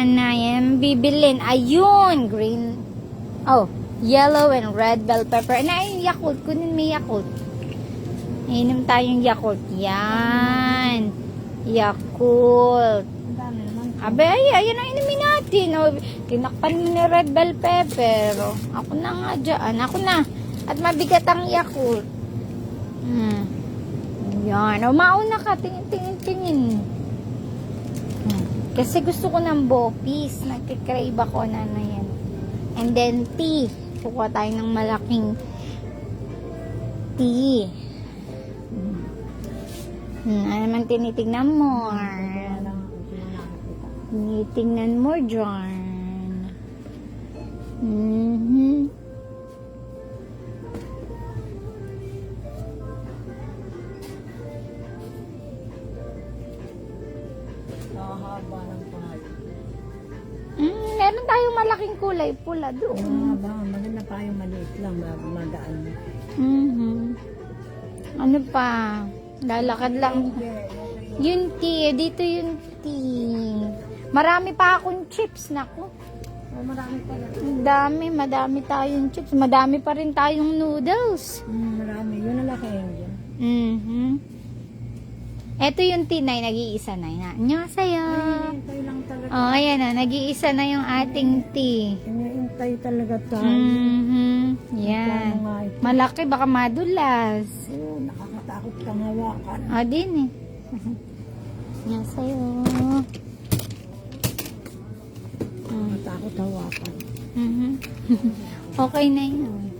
nanay. Yan, bibilin. Ayun, green. Oh, yellow and red bell pepper. Na, yung Yakult. Kunin mo yung Yakult. Inom tayong Yakult. Yan. Yakult. Ang dami naman. Abe, ayan ang inumin natin. Oh, tinakpan mo ni red bell pepper. Oh, ako na nga dyan. Ako na. At mabigat ang Yakult. Yan. O, mauna ka. Tingin. Kasi gusto ko ng bopis. Nagkikrave ako na yan. And then, tea. Kukuha tayo ng malaking tea. Ano naman tinitignan mo? Tinitignan mo, John. Nakahaba ng pahal. Meron tayong malaking kulay pula doon. Mahaba. Maganda pa yung maliit lang. Magaan. Ano pa? Lalakad lang. Yung tea. Dito yung tea. Marami pa akong chips. Naku. Oh, marami pa lang. Madami tayong chips. Madami pa rin tayong noodles. Marami. Yun ang laki yun. Ito yung tea na nag-iisa na. Annyeonghaseyo. Hinihintay lang talaga. Oh, ayan na. Nag-iisa na yung ating tea. Hinihintay talaga tayo. Yan. Plano nga ito. Malaki. Baka madulas. Oo, nakakatakot kang hawakan. Din eh. Annyeonghaseyo. Nakakatakot hawakan. Okay na yun.